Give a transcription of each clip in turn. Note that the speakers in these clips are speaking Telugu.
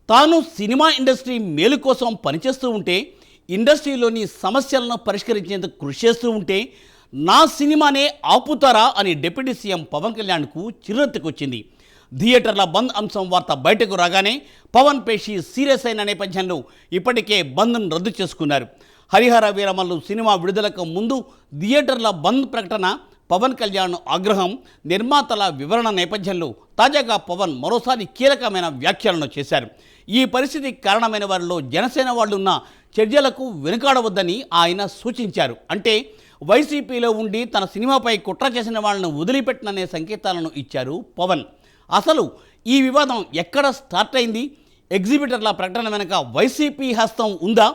తాను సినిమా ఇండస్ట్రీ మేలు కోసం పనిచేస్తూ ఉంటే, ఇండస్ట్రీలోని సమస్యలను పరిష్కరించేందుకు కృషి చేస్తూ ఉంటే, నా సినిమానే ఆపుతారా అని డిప్యూటీ సీఎం పవన్ కళ్యాణ్కు చిర్రెత్తుకొచ్చింది. థియేటర్ల బంద్ అంశం వార్త బయటకు రాగానే పవన్ పేషి సీరియస్ అయిన నేపథ్యంలో ఇప్పటికే బంద్ను రద్దు చేసుకున్నారు. హరిహర వీరమల్లు సినిమా విడుదలకు ముందు థియేటర్ల బంద్ ప్రకటన, పవన్ కళ్యాణ్ ఆగ్రహం, నిర్మాతల వివరణ నేపథ్యంలో తాజాగా పవన్ మరోసారి కీలకమైన వ్యాఖ్యలను చేశారు. ఈ పరిస్థితికి కారణమైన వారిలో జనసేన వాళ్ళున్న చర్యలకు వెనుకాడవద్దని ఆయన సూచించారు. అంటే వైసీపీలో ఉండి తన సినిమాపై కుట్ర చేసిన వాళ్ళను వదిలిపెట్టననే సంకేతాలను ఇచ్చారు పవన్. అసలు ఈ వివాదం ఎక్కడ స్టార్ట్ అయింది? ఎగ్జిబిటర్ల ప్రకటన వెనుక వైసీపీ హస్తం ఉందా?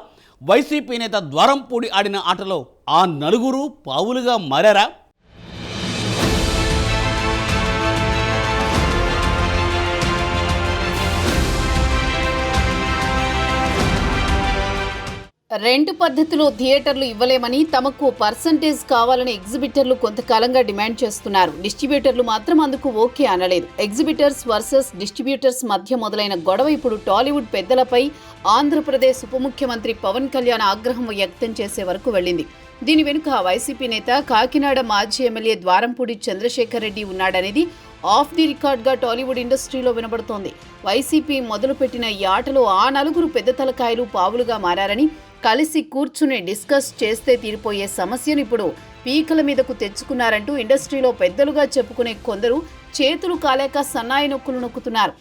వైసీపీ నేత ద్వారంపూడి ఆడిన ఆటలో ఆ నలుగురు పావులుగా మారారా? రెంటు పద్ధతిలో థియేటర్లు ఇవ్వలేమని, తమకు పర్సంటేజ్ కావాలని ఎగ్జిబిటర్లు కొంతకాలంగా డిమాండ్ చేస్తున్నారు. డిస్ట్రిబ్యూటర్లు మాత్రం అందుకు ఓకే అనలేదు. ఎగ్జిబిటర్స్ వర్సెస్ డిస్ట్రిబ్యూటర్స్ మధ్య మొదలైన గొడవ ఇప్పుడు టాలీవుడ్ పెద్దలపై ఆంధ్రప్రదేశ్ ఉప ముఖ్యమంత్రి పవన్ కళ్యాణ్ ఆగ్రహం వ్యక్తం చేసే వరకు వెళ్ళింది. దీని వెనుక వైసీపీ నేత, కాకినాడ మాజీ ఎమ్మెల్యే ద్వారంపూడి చంద్రశేఖర్ రెడ్డి ఉన్నాడనేది ఆఫ్ ది రికార్డ్గా టాలీవుడ్ ఇండస్ట్రీలో వినబడుతోంది. వైసీపీ మొదలుపెట్టిన ఈ ఆటలో ఆ నలుగురు పెద్ద తలకాయలు పావులుగా మారారని, కలిసి కూర్చుని డిస్కస్ చేస్తే తీరిపోయే సమస్యను ఇప్పుడు పీకల మీదకు తెచ్చుకున్నారంటూ ఇండస్ట్రీలో పెద్దలుగా చెప్పుకునే కొందరు చేతులు కాలేక సన్నాయి నొక్కులు నొక్కుతున్నారు.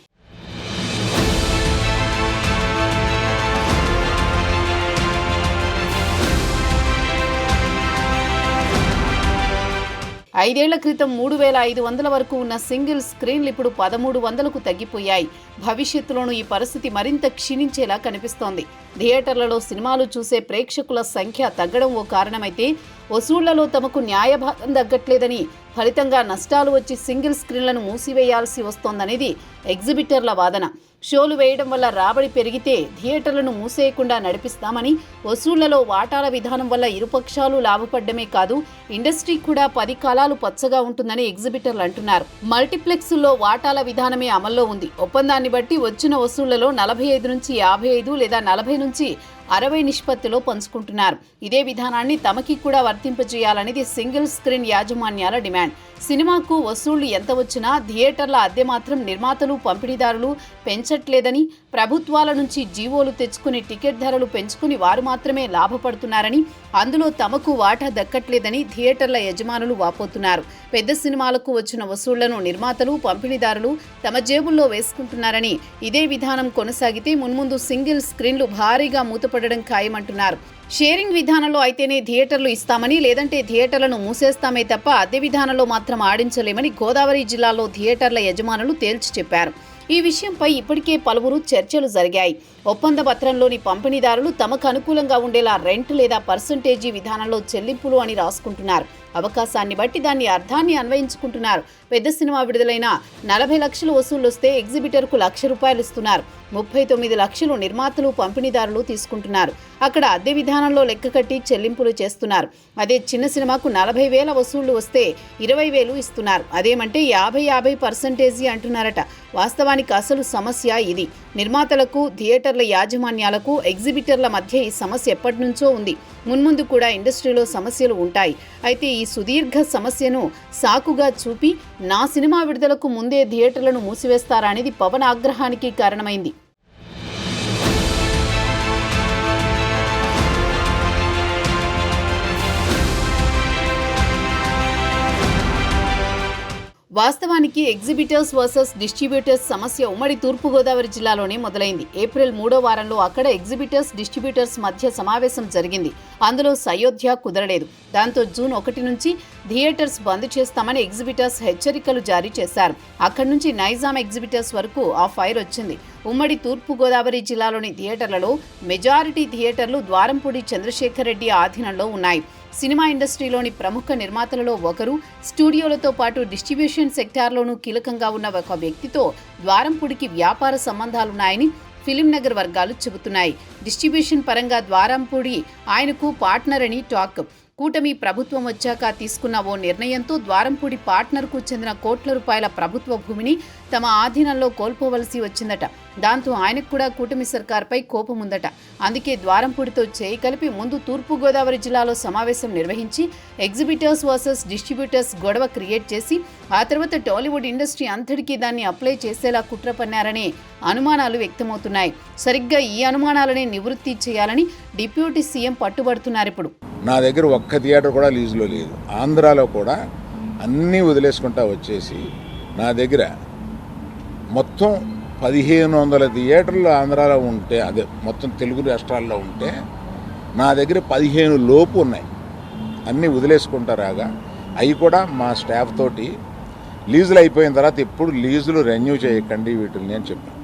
ఐదేళ్ల క్రితం 3,500 వరకు ఉన్న సింగిల్ స్క్రీన్లు ఇప్పుడు 1,300కు తగ్గిపోయాయి. భవిష్యత్తులోనూ ఈ పరిస్థితి మరింత క్షీణించేలా కనిపిస్తోంది. థియేటర్లలో సినిమాలు చూసే ప్రేక్షకుల సంఖ్య తగ్గడం ఓ కారణమైతే, వసూళ్లలో తమకు న్యాయభాగం తగ్గట్లేదని, ఫలితంగా నష్టాలు వచ్చి సింగిల్ స్క్రీన్లను మూసివేయాల్సి వస్తోందనేది ఎగ్జిబిటర్ల వాదన. షోలు వేయడం వల్ల రాబడి పెరిగితే థియేటర్లను మూసేయకుండా నడిపిస్తామని, వసూళ్లలో వాటాల విధానం వల్ల ఇరుపక్షాలు లాభపడ్డమే కాదు, ఇండస్ట్రీ కూడా 10 కాలాలు పచ్చగా ఉంటుందని ఎగ్జిబిటర్లు అంటున్నారు. మల్టీప్లెక్స్లో వాటాల విధానమే అమల్లో ఉంది. ఒప్పందాన్ని బట్టి వచ్చిన వసూళ్లలో 45 నుంచి 55 లేదా 40 నుంచి 60 నిష్పత్తిలో పంచుకుంటున్నారు. ఇదే విధానాన్ని తమకి కూడా వర్తింపజేయాలనేది సింగిల్ స్క్రీన్ యాజమాన్యాల డిమాండ్. సినిమాకు వసూళ్లు ఎంత వచ్చినా థియేటర్ల అద్దె మాత్రం నిర్మాతలు, పంపిణీదారులు పెంచట్లేదని, ప్రభుత్వాల నుంచి జీవోలు తెచ్చుకుని టికెట్ ధరలు పెంచుకుని వారు మాత్రమే లాభపడుతున్నారని, అందులో తమకు వాటా దక్కట్లేదని థియేటర్ల యజమానులు వాపోతున్నారు. పెద్ద సినిమాలకు వచ్చిన వసూళ్లను నిర్మాతలు, పంపిణీదారులు తమ జేబుల్లో వేసుకుంటున్నారని, ఇదే విధానం కొనసాగితే మున్ముందు సింగిల్ స్క్రీన్లు భారీగా మూతపడడం ఖాయమంటున్నారు. షేరింగ్ విధానంలో అయితేనే థియేటర్లు ఇస్తామని, లేదంటే థియేటర్లను మూసేస్తామే తప్ప అద్దె విధానంలో మాత్రం ఆడించలేమని గోదావరి జిల్లాలో థియేటర్ల యజమానులు తేల్చి చెప్పారు. ఈ విషయంపై ఇప్పటికే పలువురు చర్చలు జరిగాయి. ఒప్పంద పత్రంలోని పంపిణీదారులు తమకు అనుకూలంగా ఉండేలా రెంట్ లేదా పర్సంటేజీ విధానంలో చెల్లింపులు అని రాసుకుంటున్నారు. అవకాశాన్ని బట్టి దాన్ని అర్థాన్ని అన్వయించుకుంటున్నారు. పెద్ద సినిమా విడుదలైన 40 లక్షలు వసూళ్లొస్తే ఎగ్జిబిటర్కు ₹1,00,000 ఇస్తున్నారు. 39 లక్షలు నిర్మాతలు, పంపిణీదారులు తీసుకుంటున్నారు. అక్కడ అద్దె విధానంలో లెక్క కట్టి చెల్లింపులు చేస్తున్నారు. అదే చిన్న సినిమాకు 40,000 వసూళ్లు వస్తే 20,000 ఇస్తున్నారు. అదేమంటే 50% అంటున్నారట. వాస్తవానికి అసలు సమస్య ఇది. నిర్మాతలకు, థియేటర్ల యాజమాన్యాలకు, ఎగ్జిబిటర్ల మధ్య ఈ సమస్య ఎప్పటి నుంచో ఉంది. మున్ముందు కూడా ఇండస్ట్రీలో సమస్యలు ఉంటాయి. అయితే ఈ సుదీర్ఘ సమస్యను సాకుగా చూపి నా సినిమా విడుదలకు ముందే థియేటర్లను మూసివేస్తారా అనేది పవన్ ఆగ్రహానికి కారణమైంది. వాస్తవానికి ఎగ్జిబిటర్స్ వర్సెస్ డిస్ట్రిబ్యూటర్స్ సమస్య ఉమ్మడి తూర్పుగోదావరి జిల్లాలోనే మొదలైంది. ఏప్రిల్ 3వ వారంలో అక్కడ ఎగ్జిబిటర్స్, డిస్ట్రిబ్యూటర్స్ మధ్య సమావేశం జరిగింది. అందులో సయోధ్య కుదరలేదు. దాంతో జూన్ 1 నుంచి థియేటర్స్ బంద్ చేస్తామని ఎగ్జిబిటర్స్ హెచ్చరికలు జారీ చేశారు. అక్కడి నుంచి నైజాం ఎగ్జిబిటర్స్ వరకు ఆ ఫైర్ వచ్చింది. ఉమ్మడి తూర్పుగోదావరి జిల్లాలోని థియేటర్లలో మెజారిటీ థియేటర్లు ద్వారంపూడి చంద్రశేఖర్ రెడ్డి ఆధీనంలో ఉన్నాయి. సినిమా ఇండస్ట్రీలోని ప్రముఖ నిర్మాతలలో ఒకరు, స్టూడియోలతో పాటు డిస్ట్రిబ్యూషన్ సెక్టార్లోనూ కీలకంగా ఉన్న ఒక వ్యక్తితో ద్వారంపూడికి వ్యాపార సంబంధాలున్నాయని ఫిలిం నగర్ వర్గాలు చెబుతున్నాయి. డిస్ట్రిబ్యూషన్ పరంగా ద్వారంపూడి ఆయనకు పార్ట్నర్ అని టాక్. కూటమి ప్రభుత్వం వచ్చాక తీసుకున్న ఓ నిర్ణయంతో ద్వారంపూడి పార్ట్నర్కు చెందిన కోట్ల రూపాయల ప్రభుత్వ భూమిని తమ ఆధీనంలో కోల్పోవలసి వచ్చిందట. దాంతో ఆయనకు కూడా కూటమి సర్కార్పై కోపం ఉందట. అందుకే ద్వారంపూడితో చేయి కలిపి ముందు తూర్పుగోదావరి జిల్లాలో సమావేశం నిర్వహించి ఎగ్జిబిటర్స్ వర్సెస్ డిస్ట్రిబ్యూటర్స్ గొడవ క్రియేట్ చేసి ఆ తర్వాత టాలీవుడ్ ఇండస్ట్రీ అంతటికీ దాన్ని అప్లై చేసేలా కుట్ర పన్నారనే అనుమానాలు వ్యక్తమవుతున్నాయి. సరిగ్గా ఈ అనుమానాలనే నివృత్తి చేయాలని డిప్యూటీ సీఎం పట్టుబడుతున్నారిప్పుడు. నా దగ్గర ఒక్క థియేటర్ కూడా లీజులో లేదు. ఆంధ్రాలో కూడా అన్నీ వదిలేసుకుంటా వచ్చేసి నా దగ్గర మొత్తం 1500 థియేటర్లు ఆంధ్రాలో ఉంటే, అదే మొత్తం తెలుగు రాష్ట్రాల్లో ఉంటే నా దగ్గర 15 లోపు ఉన్నాయి. అన్నీ వదిలేసుకుంటారాగా అవి కూడా మా స్టాఫ్ తోటి లీజులు అయిపోయిన తర్వాత ఎప్పుడు లీజులు రెన్యూ చేయకండి వీటిని అని చెప్పాను.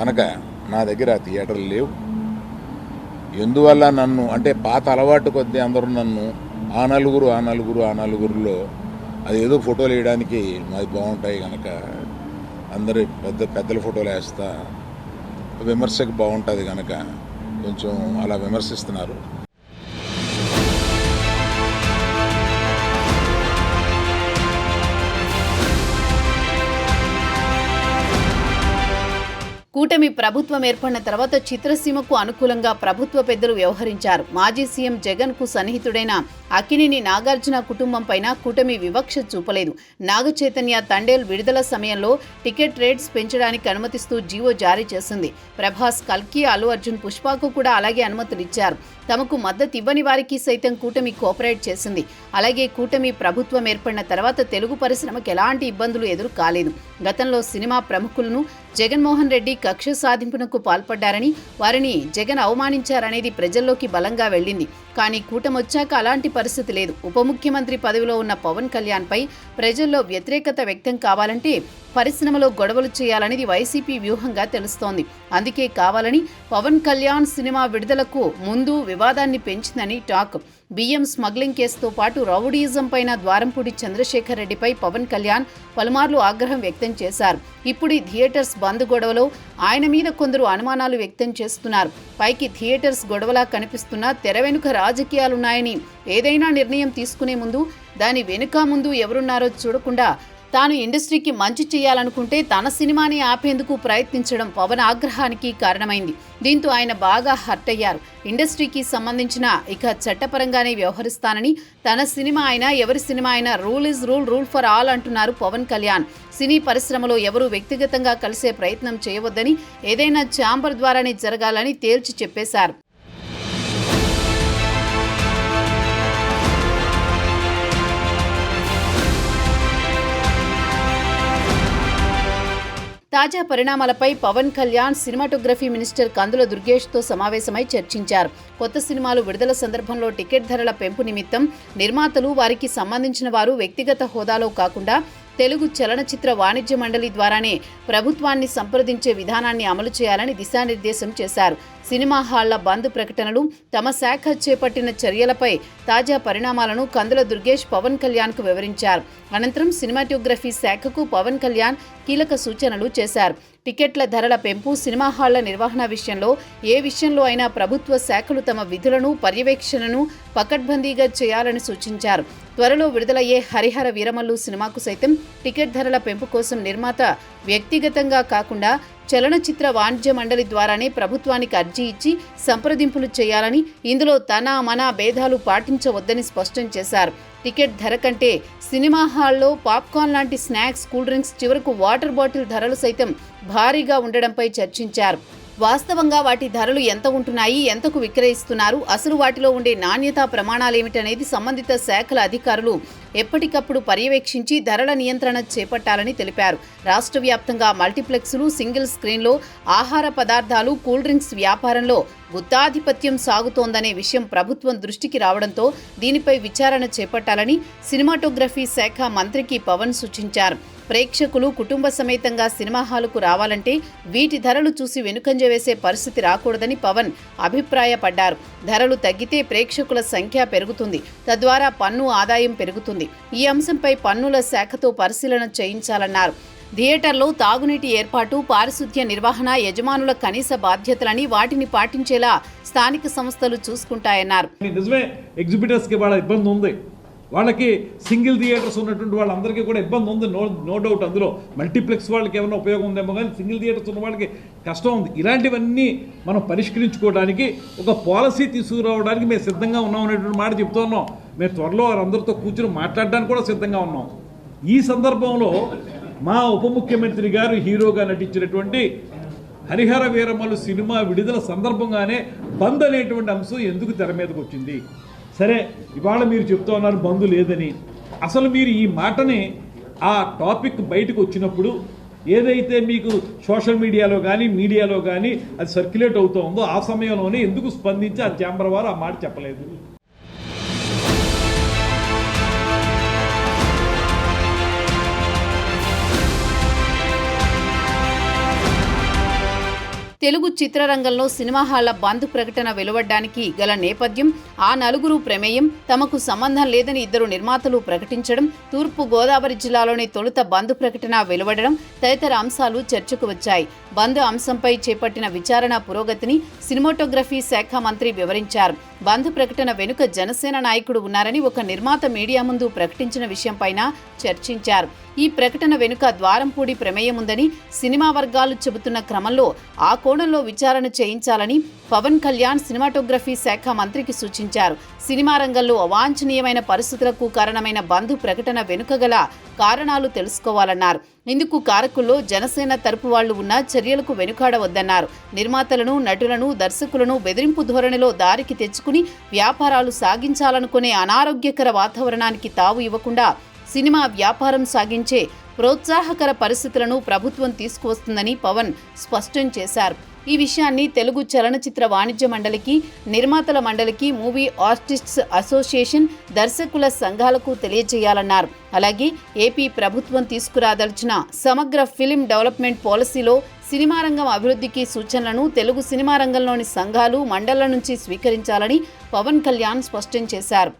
కనుక నా దగ్గర ఆ థియేటర్లు లేవు. ఎందువల్ల నన్ను అంటే పాత అలవాటు కొద్దీ అందరూ నన్ను ఆ నలుగురులో అదేదో ఫోటోలు వేయడానికి మాది బాగుంటాయి కనుక అందరి పెద్దల ఫోటోలు వేస్తా, విమర్శకు బాగుంటుంది కనుక కొంచెం అలా విమర్శిస్తున్నారు. కూటమి ప్రభుత్వం ఏర్పడిన తర్వాత చిత్రసీమకు అనుకూలంగా ప్రభుత్వ పెద్దలు వ్యవహరించారు. మాజీ సీఎం జగన్ కు సన్నిహితుడైన అక్కినేని నాగార్జున కుటుంబం పైన కూటమి వివక్ష చూపలేదు. నాగ చైతన్య తండేల్ విడుదల సమయంలో టికెట్ రేట్స్ పెంచడానికి అనుమతిస్తూ జీవో జారీ చేసింది. ప్రభాస్, కల్కి, అల్లు అర్జున్, పుష్పకు కూడా అలాగే అనుమతులిచ్చారు. తమకు మద్దతు ఇవ్వని వారికి సైతం కూటమి కోఆపరేట్ చేసింది. అలాగే కూటమి ప్రభుత్వం ఏర్పడిన తర్వాత తెలుగు పరిశ్రమకు ఎలాంటి ఇబ్బందులు ఎదురు కాలేదు. గతంలో సినిమా ప్రముఖులను జగన్మోహన్ రెడ్డి కక్ష సాధింపునకు పాల్పడ్డారని, వారిని జగన్ అవమానించారనేది ప్రజల్లోకి బలంగా వెళ్ళింది. కానీ కూటమొచ్చాక అలాంటి పరిస్థితి లేదు. ఉప ముఖ్యమంత్రి పదవిలో ఉన్న పవన్ కళ్యాణ్ పై ప్రజల్లో వ్యతిరేకత వ్యక్తం కావాలంటే పరిశ్రమలో గొడవలు చేయాలనేది వైసీపీ వ్యూహంగా తెలుస్తోంది. అందుకే కావాలని పవన్ కళ్యాణ్ సినిమా విడుదలకు ముందు వివాదాన్ని పెంచిందని టాక్. బియ్యం స్మగ్లింగ్ కేసుతో పాటు రౌడీయిజం పైన ద్వారంపూడి చంద్రశేఖర్ రెడ్డిపై పవన్ కళ్యాణ్ పలుమార్లు ఆగ్రహం వ్యక్తం చేశారు. ఇప్పుడు ఈ థియేటర్స్ బంద్ గొడవలో ఆయన మీద కొందరు అనుమానాలు వ్యక్తం చేస్తున్నారు. పైకి థియేటర్స్ గొడవలా కనిపిస్తున్నా తెర వెనుక రాజకీయాలున్నాయని, ఏదైనా నిర్ణయం తీసుకునే ముందు దాని వెనుక ముందు ఎవరున్నారో చూడకుండా తాను ఇండస్ట్రీకి మంచి చేయాలనుకుంటే తన సినిమాని ఆపేందుకు ప్రయత్నించడం పవన్ ఆగ్రహానికి కారణమైంది. దీంతో ఆయన బాగా హర్ట్ అయ్యారు. ఇండస్ట్రీకి సంబంధించిన ఇక చట్టపరంగానే వ్యవహరిస్తానని, తన సినిమా అయినా ఎవరి సినిమా అయినా rule is rule, rule for all అంటున్నారు పవన్ కళ్యాణ్. సినీ పరిశ్రమలో ఎవరూ వ్యక్తిగతంగా కలిసే ప్రయత్నం చేయవద్దని, ఏదైనా ఛాంబర్ ద్వారానే జరగాలని తేల్చి చెప్పేశారు. తాజా పరిణామాలపై పవన్ కళ్యాణ్ సినిమాటోగ్రఫీ మినిస్టర్ కందుల దుర్గేష్తో సమావేశమై చర్చించారు. కొత్త సినిమాలు విడుదల సందర్భంలో టికెట్ ధరల పెంపు నిమిత్తం నిర్మాతలు, వారికి సంబంధించిన వారు వ్యక్తిగత హోదాలో కాకుండా తెలుగు చలనచిత్ర వాణిజ్య మండలి ద్వారానే ప్రభుత్వాన్ని సంప్రదించే విధానాన్ని అమలు చేయాలని దిశానిర్దేశం చేశారు. సినిమా హాళ్ల బంద్ ప్రకటనలు, తమ శాఖ చేపట్టిన చర్యలపై తాజా పరిణామాలను కందుల దుర్గేష్ పవన్ కళ్యాణ్కు వివరించారు. అనంతరం సినిమాటోగ్రఫీ శాఖకు పవన్ కళ్యాణ్ కీలక సూచనలు చేశారు. టికెట్ల ధరల పెంపు, సినిమా హాళ్ల నిర్వహణ విషయంలో ఏ విషయంలో అయినా ప్రభుత్వ శాఖలు తమ విధులను, పర్యవేక్షణను పకడ్బందీగా చేయాలని సూచించారు. త్వరలో విడుదలయ్యే హరిహర వీరమల్లు సినిమాకు సైతం టికెట్ ధరల పెంపు కోసం నిర్మాత వ్యక్తిగతంగా కాకుండా చలనచిత్ర వాణిజ్య మండలి ద్వారానే ప్రభుత్వానికి అర్జీ ఇచ్చి సంప్రదింపులు చేయాలని, ఇందులో తన మన భేదాలు పాటించవద్దని స్పష్టం చేశారు. టికెట్ ధర కంటే సినిమా హాల్లో పాప్కార్న్ లాంటి స్నాక్స్, కూల్ డ్రింక్స్, చివరకు వాటర్ బాటిల్ ధరలు సైతం భారీగా ఉండడంపై చర్చించారు. వాస్తవంగా వాటి ధరలు ఎంత ఉంటున్నాయి, ఎంతకు విక్రయిస్తున్నారు, అసలు వాటిలో ఉండే నాణ్యతా ప్రమాణాలేమిటనేది సంబంధిత శాఖల అధికారులు ఎప్పటికప్పుడు పర్యవేక్షించి ధరల నియంత్రణ చేపట్టాలని తెలిపారు. రాష్ట్ర వ్యాప్తంగా మల్టీప్లెక్స్లు, సింగిల్ స్క్రీన్లో ఆహార పదార్థాలు, కూల్ డ్రింక్స్ వ్యాపారంలో గుత్తాధిపత్యం సాగుతోందనే విషయం ప్రభుత్వం దృష్టికి రావడంతో దీనిపై విచారణ చేపట్టాలని సినిమాటోగ్రఫీ శాఖ మంత్రికి పవన్ సూచించారు. ప్రేక్షకులు కుటుంబ సమేతంగా సినిమా హాలుకు రావాలంటే వీటి ధరలు చూసి వెనుకంజ వేసే పరిస్థితి రాకూడదని పవన్ అభిప్రాయపడ్డారు. ధరలు తగ్గితే ప్రేక్షకుల సంఖ్య పెరుగుతుంది, తద్వారా పన్ను ఆదాయం పెరుగుతుంది. ఈ అంశంపై పన్నుల శాఖతో పరిశీలన చేయించాలన్నారు. థియేటర్లో తాగునీటి ఏర్పాటు, పారిశుద్ధ్య నిర్వహణ యజమానుల కనీస బాధ్యతలని వాటిని పాటించేలా స్థానిక సంస్థలు చూసుకుంటాయన్నారు. నిజమే, ఎగ్జిబిటర్స్కి వాళ్ళ ఇబ్బంది ఉంది, వాళ్ళకి సింగిల్ థియేటర్స్ ఉన్నటువంటి వాళ్ళందరికీ కూడా ఇబ్బంది ఉంది, నో డౌట్. అందులో మల్టీప్లెక్స్ వాళ్ళకి ఏమైనా ఉపయోగం ఉందేమో, కానీ సింగిల్ థియేటర్స్ ఉన్న వాళ్ళకి కష్టం ఉంది. ఇలాంటివన్నీ మనం పరిష్కరించుకోవడానికి ఒక పాలసీ తీసుకురావడానికి మేము సిద్ధంగా ఉన్నాం అనేటువంటి మాట చెప్తూ ఉన్నాం. మేము త్వరలో వారందరితో కూర్చొని మాట్లాడడానికి కూడా సిద్ధంగా ఉన్నాం. ఈ సందర్భంలో మా ఉప ముఖ్యమంత్రి గారు హీరోగా నటించినటువంటి హరిహర వీరమల్లు సినిమా విడుదల సందర్భంగానే బంద్ అనేటువంటి అంశం ఎందుకు తెర మీదకి వచ్చింది? సరే, ఇవాళ మీరు చెప్తూ ఉన్నారు బంధు లేదని. అసలు మీరు ఈ మాటని ఆ టాపిక్ బయటకు వచ్చినప్పుడు ఏదైతే మీకు సోషల్ మీడియాలో కానీ మీడియాలో కానీ అది సర్క్యులేట్ అవుతూ ఉందో ఆ సమయంలోనే ఎందుకు స్పందించి ఆ ఛాంబర్ వారు ఆ మాట చెప్పలేదు? తెలుగు చిత్రరంగంలో సినిమా హాళ్ల బంద్ ప్రకటన వెలువడ్డానికి గల నేపథ్యం, ఆ నలుగురు ప్రమేయం, తమకు సంబంధం లేదని ఇద్దరు నిర్మాతలు ప్రకటించడం, తూర్పు గోదావరి జిల్లాలోని తొలుత బంద్ ప్రకటన వెలువడడం తదితర అంశాలు చర్చకు వచ్చాయి. బంద్ అంశంపై చేపట్టిన విచారణ పురోగతిని సినిమాటోగ్రఫీ శాఖ మంత్రి వివరించారు. బంద్ ప్రకటన వెనుక జనసేన నాయకుడు ఉన్నారని ఒక నిర్మాత మీడియా ముందు ప్రకటించిన విషయంపైన చర్చించారు. ఈ ప్రకటన వెనుక ద్వారంపూడి ప్రమేయం ఉందని సినిమా వర్గాలు చెబుతున్న క్రమంలో ఆ కోణంలో విచారణ చేయించాలని పవన్ కళ్యాణ్ సినిమాటోగ్రఫీ శాఖ మంత్రికి సూచించారు. సినిమా రంగంలో అవాంఛనీయమైన పరిస్థితులకు కారణమైన బంద్ ప్రకటన వెనుక గల కారణాలు తెలుసుకోవాలన్నారు. ఇందుకు కారకుల్లో జనసేన తరపు వాళ్లు ఉన్న చర్యలకు వెనుకాడవద్దన్నారు. నిర్మాతలను, నటులను, దర్శకులను బెదిరింపు ధోరణిలో దారికి తెచ్చుకుని వ్యాపారాలు సాగించాలనుకునే అనారోగ్యకర వాతావరణానికి తావు ఇవ్వకుండా సినిమా వ్యాపారం సాగించే ప్రోత్సాహకర పరిస్థితులను ప్రభుత్వం తీసుకువస్తుందని పవన్ స్పష్టం చేశారు. ఈ విషయాన్ని తెలుగు చలనచిత్ర వాణిజ్య మండలికి, నిర్మాతల మండలికి, మూవీ ఆర్టిస్ట్స్ అసోసియేషన్, దర్శకుల సంఘాలకు తెలియజేయాలన్నారు. అలాగే ఏపీ ప్రభుత్వం తీసుకురాదలిచిన సమగ్ర ఫిలిం డెవలప్మెంట్ పాలసీలో సినిమా రంగం అభివృద్ధికి సూచనలను తెలుగు సినిమా రంగంలోని సంఘాలు, మండళ్ల నుంచి స్వీకరించాలని పవన్ కళ్యాణ్ స్పష్టం చేశారు.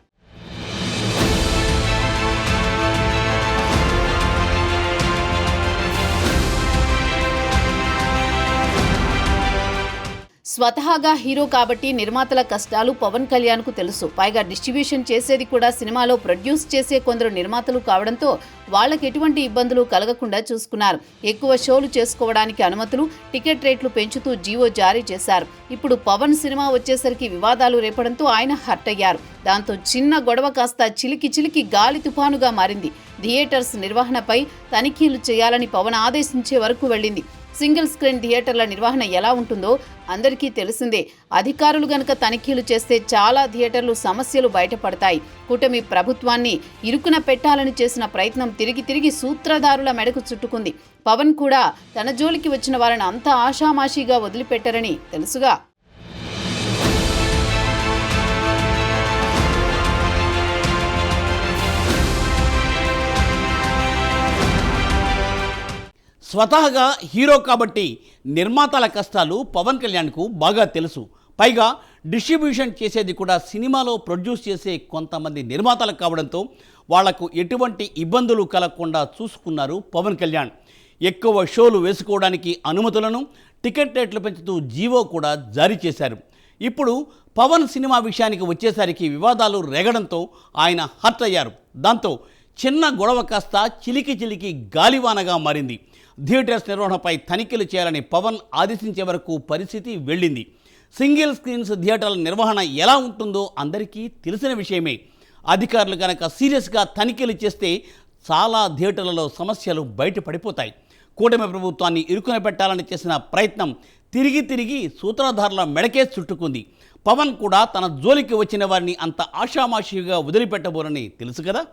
స్వతహాగా హీరో కాబట్టి నిర్మాతల కష్టాలు పవన్ కళ్యాణ్కు తెలుసు. పైగా డిస్ట్రిబ్యూషన్ చేసేది కూడా సినిమాలో ప్రొడ్యూస్ చేసే కొందరు నిర్మాతలు కావడంతో వాళ్లకు ఎటువంటి ఇబ్బందులు కలగకుండా చూసుకున్నారు. ఎక్కువ షోలు చేసుకోవడానికి అనుమతులు, టికెట్ రేట్లు పెంచుతూ జీవో జారీ చేశారు. ఇప్పుడు పవన్ సినిమా వచ్చేసరికి వివాదాలు రేపడంతో ఆయన హర్ట్ అయ్యారు. దాంతో చిన్న గొడవ కాస్త చిలికి గాలి తుఫానుగా మారింది. థియేటర్స్ నిర్వహణపై తనిఖీలు చేయాలని పవన్ ఆదేశించే వరకు వెళ్ళింది. సింగిల్ స్క్రీన్ థియేటర్ల నిర్వహణ ఎలా ఉంటుందో అందరికీ తెలిసిందే. అధికారులు గనక తనిఖీలు చేస్తే చాలా థియేటర్లు సమస్యలు బయటపడతాయి. కూటమి ప్రభుత్వాన్ని ఇరుకున పెట్టాలని చేసిన ప్రయత్నం తిరిగి సూత్రధారుల మెడకు చుట్టుకుంది. పవన్ కూడా తన జోలికి వచ్చిన వారిని అంత ఆషామాషీగా వదిలిపెట్టరని తెలుసుగా. స్వతహాగా హీరో కాబట్టి నిర్మాతల కష్టాలు పవన్ కళ్యాణ్కు బాగా తెలుసు. పైగా డిస్ట్రిబ్యూషన్ చేసేది కూడా సినిమాలో ప్రొడ్యూస్ చేసే కొంతమంది నిర్మాతలు కావడంతో వాళ్లకు ఎటువంటి ఇబ్బందులు కలగకుండా చూసుకున్నారు పవన్ కళ్యాణ్. ఎక్కువ షోలు వేసుకోవడానికి అనుమతులను, టికెట్ రేట్లు పెంచుతూ జీవో కూడా జారీ చేశారు. ఇప్పుడు పవన్ సినిమా విషయానికి వచ్చేసరికి వివాదాలు రేగడంతో ఆయన హర్ట్ అయ్యారు. దాంతో చిన్న గొడవ కాస్త చిలికి గాలివానగా మారింది. థియేటర్స్ నిర్వహణపై తనిఖీలు చేయాలని పవన్ ఆదేశించే వరకు పరిస్థితి వెళ్ళింది. సింగిల్ స్క్రీన్స్ థియేటర్ల నిర్వహణ ఎలా ఉంటుందో అందరికీ తెలిసిన విషయమే. అధికారులు కనుక సీరియస్గా తనిఖీలు చేస్తే చాలా థియేటర్లలో సమస్యలు బయటపడిపోతాయి. కూటమి ప్రభుత్వాన్ని ఇరుకున పెట్టాలని చేసిన ప్రయత్నం తిరిగి సూత్రధారుల మెడకే చుట్టుకుంది. పవన్ కూడా తన జోలికి వచ్చిన వారిని అంత ఆషామాషిగా వదిలిపెట్టబోరని తెలుసు కదా.